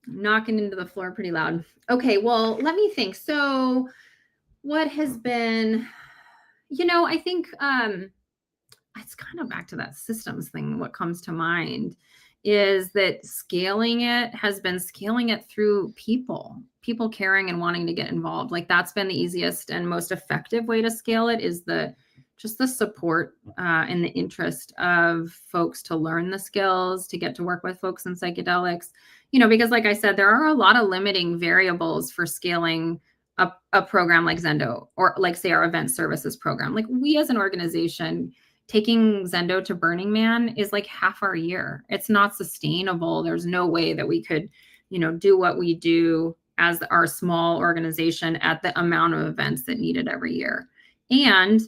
knocking into the floor pretty loud. Okay, well, let me think. So what has been, I think it's kind of back to that systems thing. What comes to mind is that scaling it has been scaling it through people caring and wanting to get involved. Like that's been the easiest and most effective way to scale it, is just the support and the interest of folks to learn the skills, to get to work with folks in psychedelics, because like I said, there are a lot of limiting variables for scaling a program like Zendo, or like say our event services program. Like we as an organization, taking Zendo to Burning Man is like half our year. It's not sustainable. There's no way that we could, do what we do as our small organization at the amount of events that needed every year. And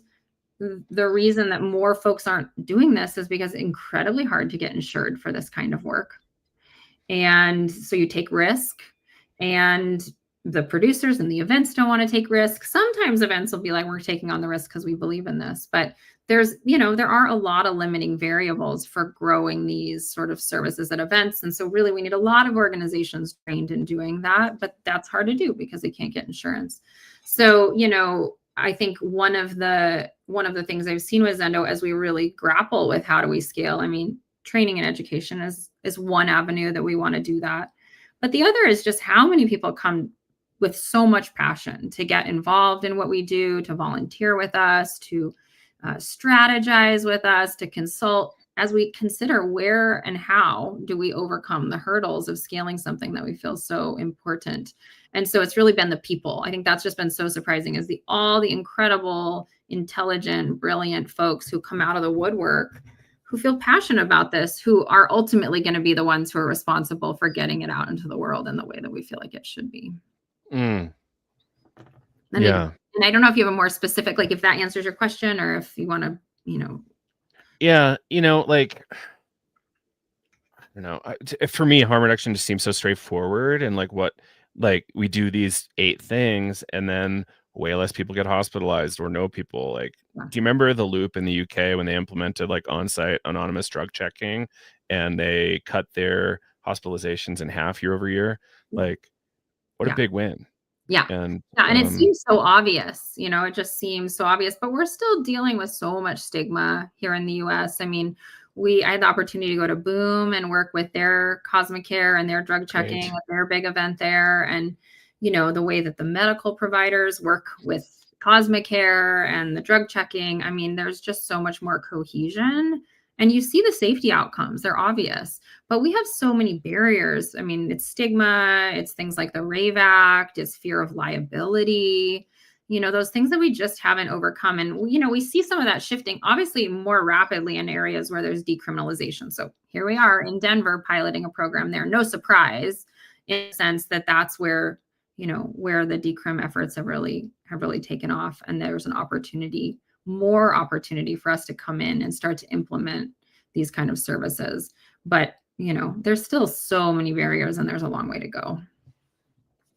the reason that more folks aren't doing this is because it's incredibly hard to get insured for this kind of work. And so you take risk, and the producers and the events don't want to take risks. Sometimes events will be like, we're taking on the risk because we believe in this, but there are a lot of limiting variables for growing these sort of services at events. And so really we need a lot of organizations trained in doing that, but that's hard to do because they can't get insurance. So, I think one of the things I've seen with Zendo as we really grapple with how do we scale, training and education is one avenue that we want to do that. But the other is just how many people come with so much passion to get involved in what we do, to volunteer with us, to strategize with us, to consult as we consider where and how do we overcome the hurdles of scaling something that we feel so important. And so it's really been the people. I think that's just been so surprising, is all the incredible, intelligent, brilliant folks who come out of the woodwork, who feel passionate about this, who are ultimately going to be the ones who are responsible for getting it out into the world in the way that we feel like it should be. Mm. And Yeah. And I don't know if you have a more specific, like if that answers your question, or if you want to, Yeah. Like, I don't know. For me, harm reduction just seems so straightforward, and like we do these 8 things and then way less people get hospitalized, or no people. Like, do you remember the Loop in the UK when they implemented like on-site anonymous drug checking and they cut their hospitalizations in half year over year? Like, what a big win. Yeah. And it seems so obvious, it just seems so obvious, but we're still dealing with so much stigma here in the US. I mean, I had the opportunity to go to Boom and work with their Cosmic Care and their drug checking at their big event there. And, the way that the medical providers work with Cosmic Care and the drug checking, I mean, there's just so much more cohesion, and you see the safety outcomes, they're obvious. But we have so many barriers. I mean, it's stigma, it's things like the RAVE Act, it's fear of liability, those things that we just haven't overcome. And, we see some of that shifting, obviously, more rapidly in areas where there's decriminalization. So here we are in Denver piloting a program there. No surprise, in the sense that that's where, where the decrim efforts have really taken off. And there's more opportunity for us to come in and start to implement these kind of services. But there's still so many barriers, and there's a long way to go.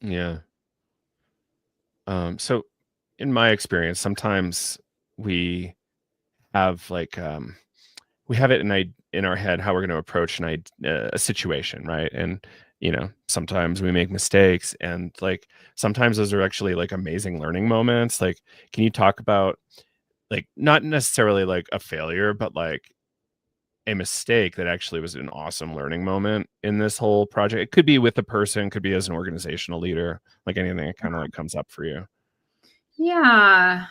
Yeah. So in my experience, sometimes we have we have it in our head how we're going to approach a situation, right? And sometimes we make mistakes, and like sometimes those are actually like amazing learning moments. Like, can you talk about like not necessarily like a failure, but like a mistake that actually was an awesome learning moment in this whole project? It could be with a person, could be as an organizational leader, like anything that kind of like comes up for you. Yeah.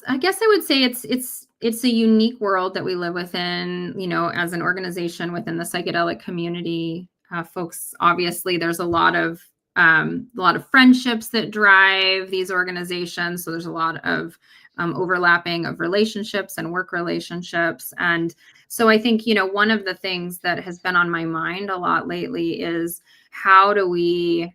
I guess I would say it's a unique world that we live within, as an organization within the psychedelic community. Folks, obviously, there's a lot of friendships that drive these organizations. So there's a lot of overlapping of relationships and work relationships. And so I think, one of the things that has been on my mind a lot lately is how do we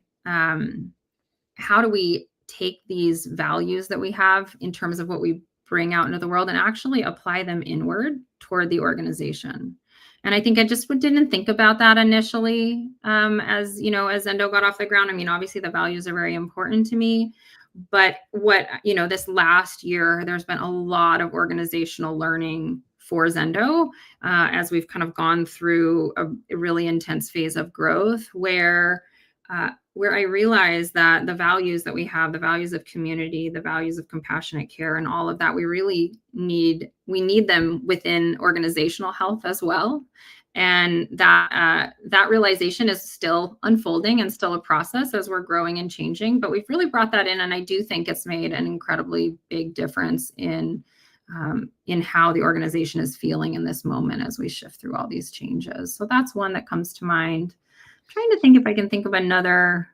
take these values that we have in terms of what we bring out into the world and actually apply them inward toward the organization. And I think I just didn't think about that initially, as Zendo got off the ground. I mean, obviously the values are very important to me, but this last year, there's been a lot of organizational learning for Zendo, as we've kind of gone through a really intense phase of growth where I realized that the values that we have, the values of community, the values of compassionate care, and all of that, we need them within organizational health as well. And that realization is still unfolding and still a process as we're growing and changing. But we've really brought that in, and I do think it's made an incredibly big difference in how the organization is feeling in this moment as we shift through all these changes. So that's one that comes to mind. I'm trying to think if I can think of another.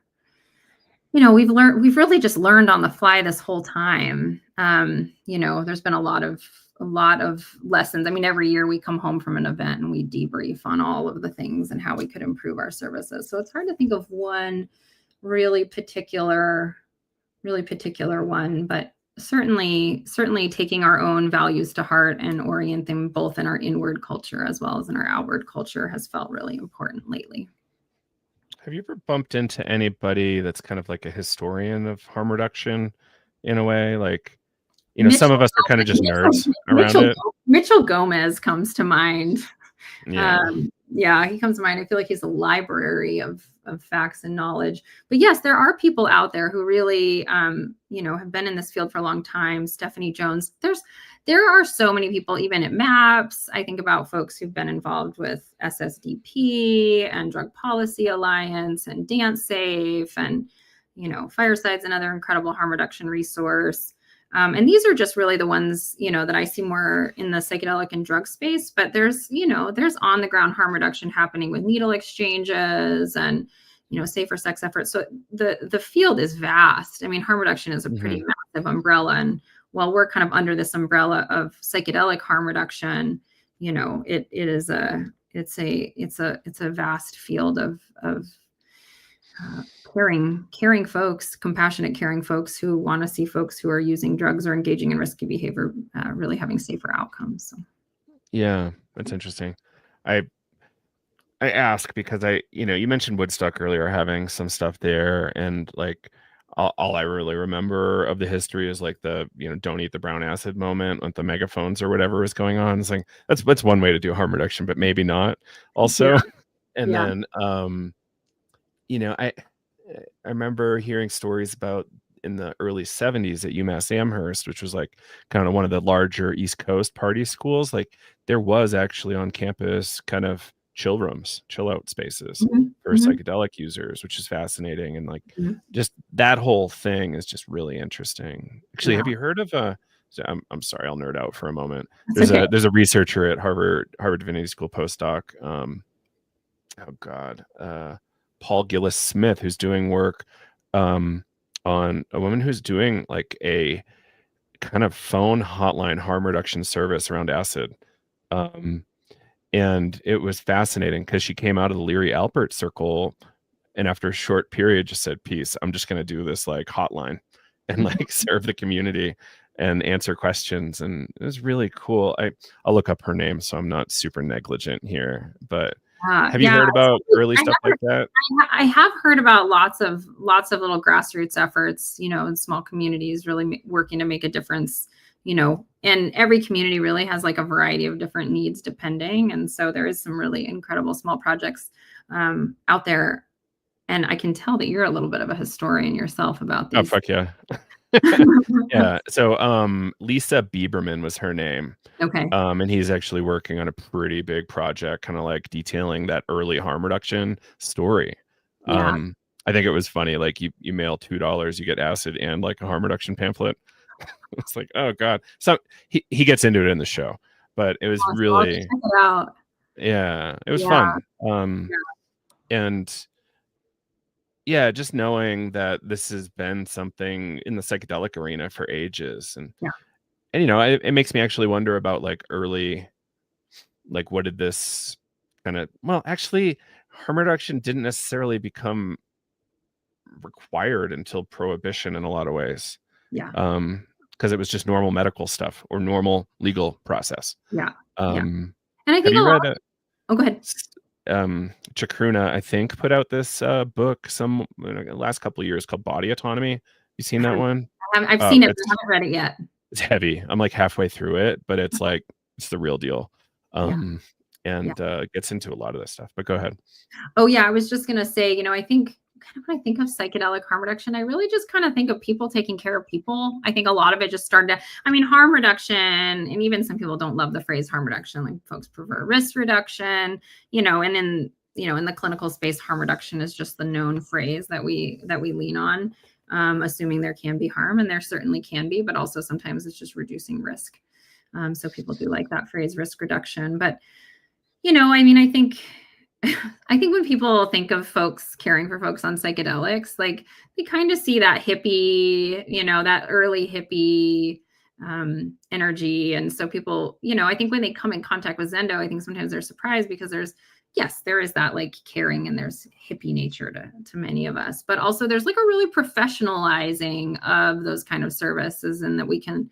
We've really just learned on the fly this whole time. There's been a lot of lessons. I mean, every year we come home from an event and we debrief on all of the things and how we could improve our services. So it's hard to think of one really particular one, but certainly taking our own values to heart and orient them both in our inward culture as well as in our outward culture has felt really important lately. Have you ever bumped into anybody that's kind of like a historian of harm reduction in a way? Like, some of us are kind of just nerds around it. Mitchell Gomez comes to mind. Yeah. He comes to mind. I feel like he's a library of facts and knowledge. But yes, there are people out there who really, have been in this field for a long time. Stephanie Jones. There are so many people, even at MAPS. I think about folks who've been involved with SSDP and Drug Policy Alliance and Dance Safe. And Fireside's another incredible harm reduction resource. And these are just really the ones, that I see more in the psychedelic and drug space. But there's on the ground harm reduction happening with needle exchanges and, safer sex efforts. So the field is vast. I mean, harm reduction is a pretty massive umbrella. And while we're kind of under this umbrella of psychedelic harm reduction, it's a vast field of caring folks, compassionate caring folks who want to see folks who are using drugs or engaging in risky behavior really having safer outcomes. So. Yeah, that's interesting. I ask because you mentioned Woodstock earlier, having some stuff there, and like all I really remember of the history is like the don't eat the brown acid moment with the megaphones or whatever was going on. It's like that's one way to do harm reduction, but maybe not also. Yeah. And then I remember hearing stories about in the early 70s at UMass Amherst, which was like kind of one of the larger East Coast party schools. Like there was actually on campus kind of chill rooms, chill out spaces for psychedelic users, which is fascinating. And like just that whole thing is just really interesting. Actually, have you heard of so I'm sorry, I'll nerd out for a moment. There's a researcher at Harvard Divinity School postdoc. Paul Gillis Smith, who's doing work on a woman who's doing like a kind of phone hotline harm reduction service around acid. And it was fascinating because she came out of the Leary Alpert circle and after a short period just said, peace, I'm just going to do this like hotline and like serve the community and answer questions. And it was really cool. I'll look up her name so I'm not super negligent here, but have you heard about early stuff like that? I have heard about lots of little grassroots efforts, in small communities really working to make a difference, and every community really has like a variety of different needs depending. And so there is some really incredible small projects out there. And I can tell that you're a little bit of a historian yourself about these. Oh, fuck yeah. Yeah. So Lisa Bieberman was her name. Okay. And he's actually working on a pretty big project, kind of like detailing that early harm reduction story. Yeah. I think it was funny. Like you mail $2, you get acid and like a harm reduction pamphlet. It's like, oh God. So he gets into it in the show, but it was really, check it out. Yeah, it was fun. And yeah, just knowing that this has been something in the psychedelic arena for ages. And it makes me actually wonder about like early, like what did this actually harm reduction didn't necessarily become required until prohibition in a lot of ways. Yeah. Because it was just normal medical stuff or normal legal process. Yeah. And I think have you read go ahead. Chacruna, I think, put out this book last couple of years called Body Autonomy. You seen that one? I've seen it, but I haven't read it yet. It's heavy. I'm like halfway through it, but it's like it's the real deal. Gets into a lot of this stuff. But go ahead. Oh yeah, I was just gonna say, I think kind of when I think of psychedelic harm reduction, I really just kind of think of people taking care of people. I think a lot of it just started harm reduction, and even some people don't love the phrase harm reduction. Like folks prefer risk reduction, and in the clinical space, harm reduction is just the known phrase that we lean on, assuming there can be harm, and there certainly can be, but also sometimes it's just reducing risk. So people do like that phrase, risk reduction. But, I think when people think of folks caring for folks on psychedelics, like they kind of see that hippie, that early hippie energy. And so people, I think when they come in contact with Zendo, I think sometimes they're surprised because there is that like caring and there's hippie nature to many of us, but also there's like a really professionalizing of those kind of services, and that we can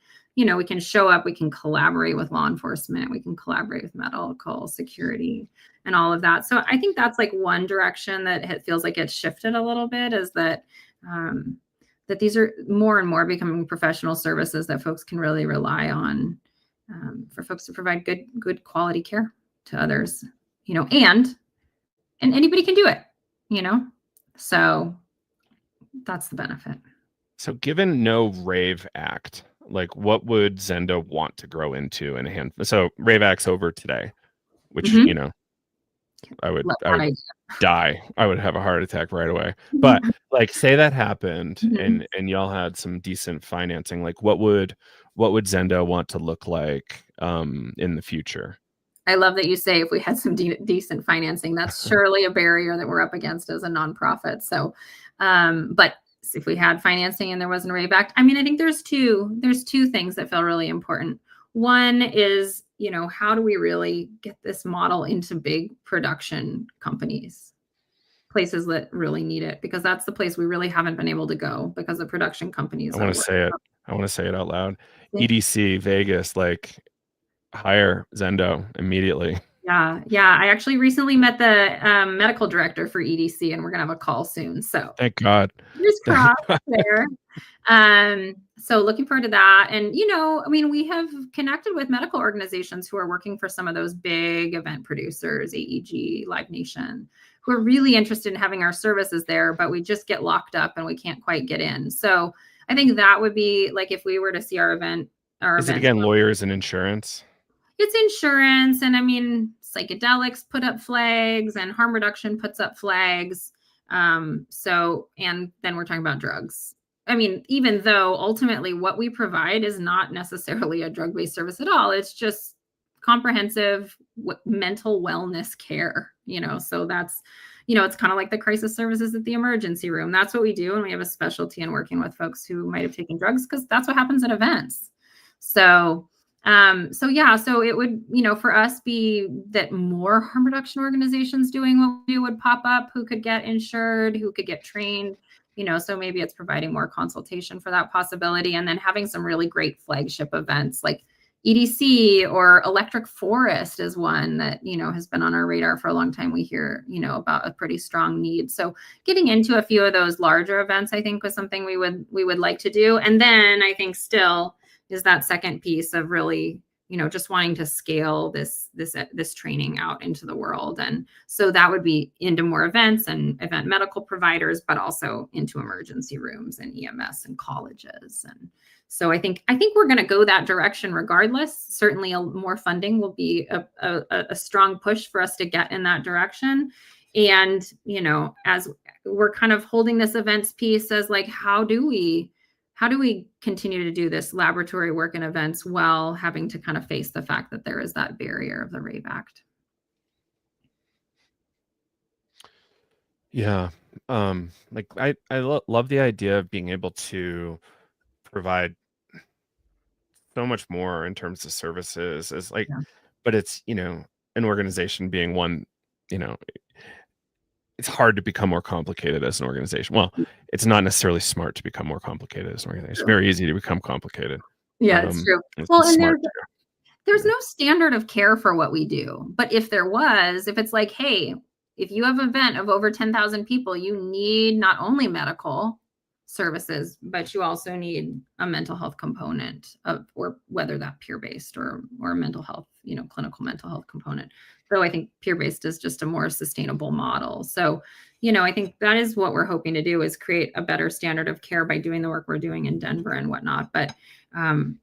show up, we can collaborate with law enforcement, we can collaborate with medical security and all of that. So I think that's like one direction that it feels like it's shifted a little bit, is that that these are more and more becoming professional services that folks can really rely on for folks to provide good quality care to others, and anybody can do it, so that's the benefit. So given no Rave Act, like what would Zendo want to grow into in a hand? So Rave Act's over today, which, I would Love that idea. die. I would have a heart attack right away. But like, say that happened Mhm. and y'all had some decent financing, like what would Zendo want to look like in the future? I love that you say if we had some decent financing. That's surely a barrier that we're up against as a nonprofit. So, but if we had financing and there wasn't a RAVE Act, I mean, I think there's two things that feel really important. One is, how do we really get this model into big production companies, places that really need it? Because that's the place we really haven't been able to go because the production companies I are want to say it. I want to say it out loud. Yeah. EDC Vegas, like hire Zendo immediately. Yeah. I actually recently met the medical director for EDC, and we're gonna have a call soon. So Thank God. fingers Thank crossed God. there. So looking forward to that. And, I mean, we have connected with medical organizations who are working for some of those big event producers, AEG, Live Nation, who are really interested in having our services there, but we just get locked up and we can't quite get in. So I think that would be like if we were to see our event. Is it again lawyers and insurance? It's insurance, and I mean, psychedelics put up flags and harm reduction puts up flags. And then we're talking about drugs. I mean, even though ultimately what we provide is not necessarily a drug-based service at all, it's just comprehensive mental wellness care, so that's, it's kind of like the crisis services at the emergency room. That's what we do. And we have a specialty in working with folks who might have taken drugs because that's what happens at events. So it would, for us be that more harm reduction organizations doing what we do would pop up, who could get insured, who could get trained, so maybe it's providing more consultation for that possibility. And then having some really great flagship events like EDC or Electric Forest is one that, has been on our radar for a long time. We hear, about a pretty strong need. So getting into a few of those larger events, I think was something we would like to do. And then I think still is that second piece of really, just wanting to scale this training out into the world. And so that would be into more events and event medical providers, but also into emergency rooms and EMS and colleges. And so I think we're going to go that direction regardless. Certainly more funding will be a strong push for us to get in that direction. And, as we're kind of holding this events piece as like, how do we continue to do this laboratory work and events while having to kind of face the fact that there is that barrier of the RAVE Act? Yeah. Like I love the idea of being able to provide so much more in terms of services as like, Yeah. but it's, an organization being one, it's hard to become more complicated as an organization. Well, it's not necessarily smart to become more complicated as an organization. It's very easy to become complicated. Yeah, it's true. It's Well, and smart there's no standard of care for what we do. But if it's like, hey, if you have an event of over 10,000 people, you need not only medical services, but you also need a mental health component or whether that peer-based or mental health, clinical mental health component. So I think peer-based is just a more sustainable model. So, I think that is what we're hoping to do is create a better standard of care by doing the work we're doing in Denver and whatnot. But in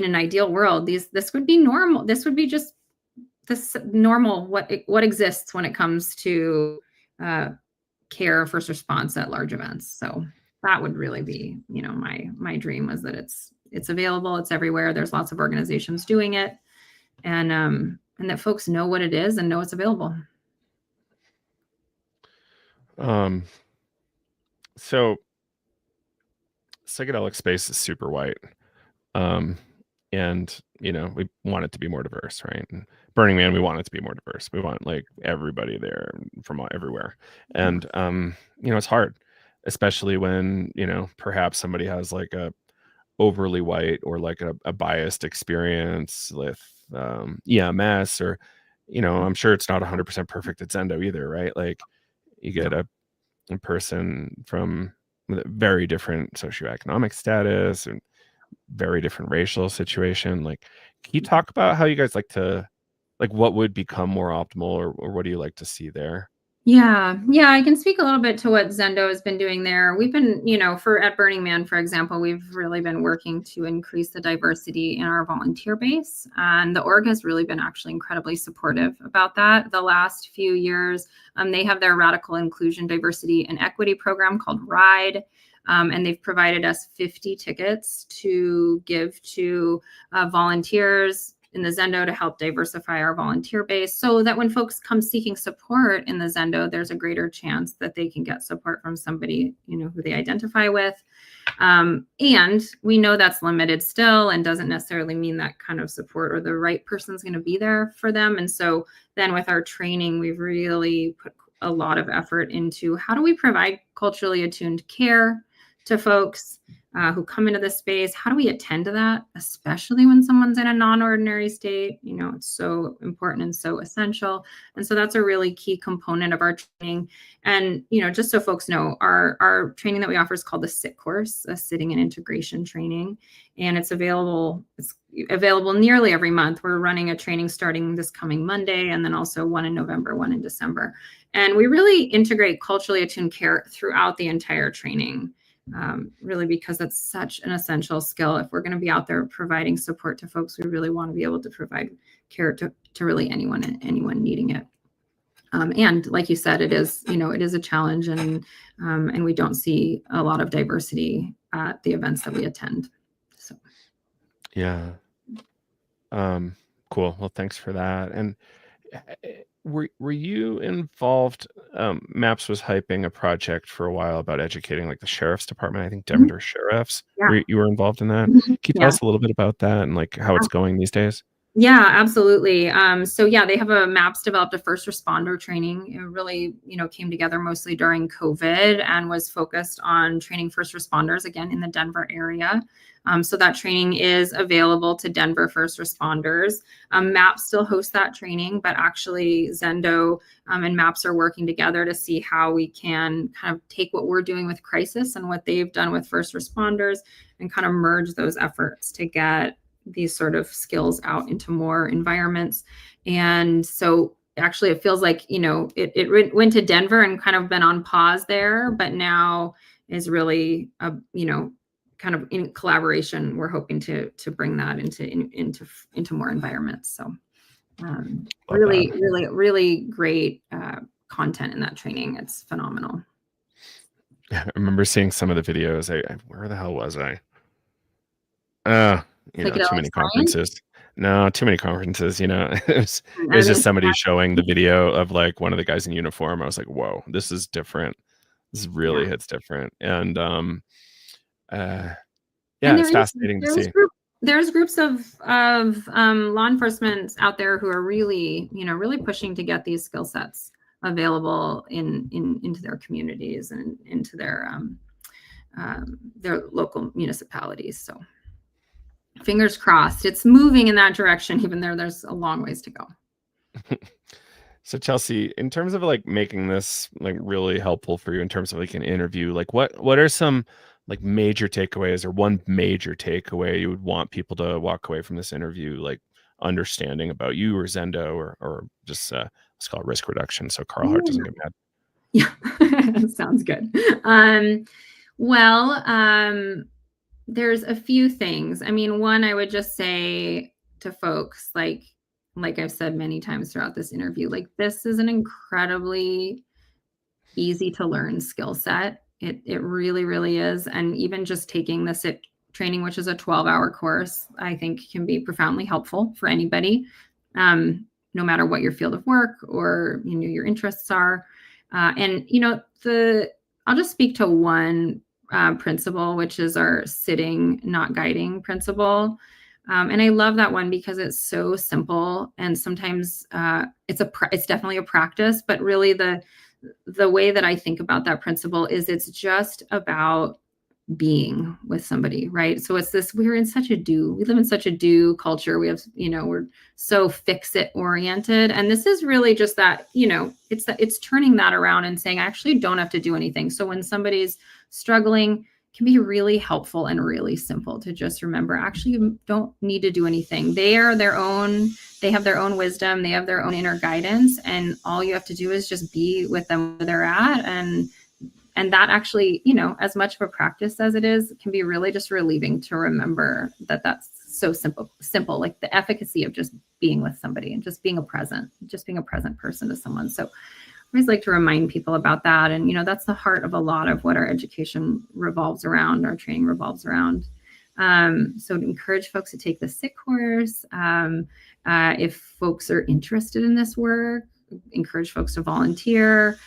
an ideal world, this would be normal. This would be just this normal what exists when it comes to care, first response at large events. So that would really be, my dream was that it's available, it's everywhere. There's lots of organizations doing it, and that folks know what it is and know it's available. So psychedelic space is super white. And we want it to be more diverse, right? And Burning Man, we want it to be more diverse. We want like everybody there from everywhere. And it's hard, especially when, perhaps somebody has like a overly white or like a biased experience with EMS or, I'm sure it's not 100% perfect at Zendo either, right? Like you get a person from with a very different socioeconomic status and very different racial situation. Like, can you talk about how you guys like to, like, what would become more optimal or what do you like to see there? Yeah, I can speak a little bit to what Zendo has been doing there. We've been, at Burning Man, for example, we've really been working to increase the diversity in our volunteer base. And the org has really been actually incredibly supportive about that. The last few years, they have their radical inclusion, diversity, and equity program called RIDE. And they've provided us 50 tickets to give to volunteers in the Zendo to help diversify our volunteer base, so that when folks come seeking support in the Zendo, there's a greater chance that they can get support from somebody, who they identify with. And we know that's limited still, and doesn't necessarily mean that kind of support or the right person's going to be there for them. And so then with our training, we've really put a lot of effort into how do we provide culturally attuned care to folks who come into this space. How do we attend to that, especially when someone's in a non-ordinary state? It's so important and so essential. And so that's a really key component of our training. And, just so folks know, our training that we offer is called the SIT course, a sitting and integration training. And it's available nearly every month. We're running a training starting this coming Monday, and then also one in November, one in December. And we really integrate culturally attuned care throughout the entire training. Really, because that's such an essential skill. If we're going to be out there providing support to folks, we really want to be able to provide care to really anyone needing it. And like you said, it is a challenge, and we don't see a lot of diversity at the events that we attend. So, yeah, cool. Well, thanks for that. And were you involved? MAPS was hyping a project for a while about educating like the sheriff's department. I think Denver sheriffs. yeah. You were involved in that. Can you tell us a little bit about that and like how it's going these days? Yeah, absolutely. So yeah, they have MAPS developed a first responder training. It really, came together mostly during COVID and was focused on training first responders, again, in the Denver area. So that training is available to Denver first responders. MAPS still hosts that training, but actually Zendo and MAPS are working together to see how we can kind of take what we're doing with crisis and what they've done with first responders and kind of merge those efforts to get these sort of skills out into more environments. And so actually it feels like, it went to Denver and kind of been on pause there, but now is really, kind of in collaboration. We're hoping to bring that into more environments. So really great content in that training. It's phenomenal. I remember seeing some of the videos. Where the hell was I? Too many conferences. No, too many conferences. It was just somebody showing the video of like one of the guys in uniform. I was like, whoa, this is different. This really hits different. And it's fascinating to see. There's groups of law enforcement out there who are really, really pushing to get these skill sets available into their communities and into their local municipalities. So fingers crossed, it's moving in that direction, even though there's a long ways to go. So Chelsea, in terms of like making this like really helpful for you in terms of like an interview, like what are some like major takeaways or one major takeaway you would want people to walk away from this interview, like understanding about you or Zendo or just let's call it risk reduction so Carl Hart doesn't get mad? Yeah, sounds good. There's a few things. I mean, one, I would just say to folks, like I've said many times throughout this interview, like this is an incredibly easy to learn skill set. It really, really is. And even just taking the SIT training, which is a 12-hour course, I think can be profoundly helpful for anybody, no matter what your field of work or your interests are. And I'll just speak to one principle, which is our sitting, not guiding principle. And I love that one because it's so simple. And sometimes it's definitely a practice, but really the way that I think about that principle is it's just about being with somebody, right? So it's this, we live in such a do culture. We have, we're so fix it oriented. And this is really just that, it's turning that around and saying, I actually don't have to do anything. So when somebody's struggling, can be really helpful and really simple to just remember. Actually, you don't need to do anything. They have their own wisdom, they have their own inner guidance, and all you have to do is just be with them where they're at. And that actually, as much of a practice as it is, can be really just relieving to remember that that's so simple, like the efficacy of just being with somebody and just being a present person to someone. So I always like to remind people about that. And, that's the heart of a lot of what our education revolves around, our training revolves around. So to encourage folks to take the SICK course. If folks are interested in this work, encourage folks to volunteer.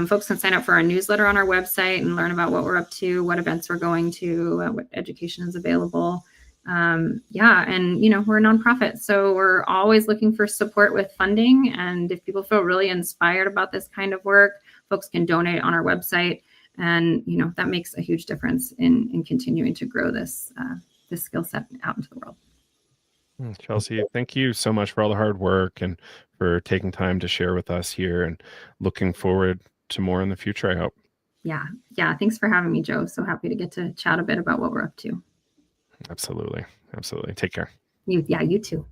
Folks can sign up for our newsletter on our website and learn about what we're up to, what events we're going to, what education is available. And we're a nonprofit, so we're always looking for support with funding. And if people feel really inspired about this kind of work, folks can donate on our website, and that makes a huge difference in continuing to grow this skill set out into the world. Chelsea, thank you so much for all the hard work and for taking time to share with us here, and looking forward to more in the future, I hope. Yeah. Thanks for having me, Joe. So happy to get to chat a bit about what we're up to. Absolutely. Take care. You too.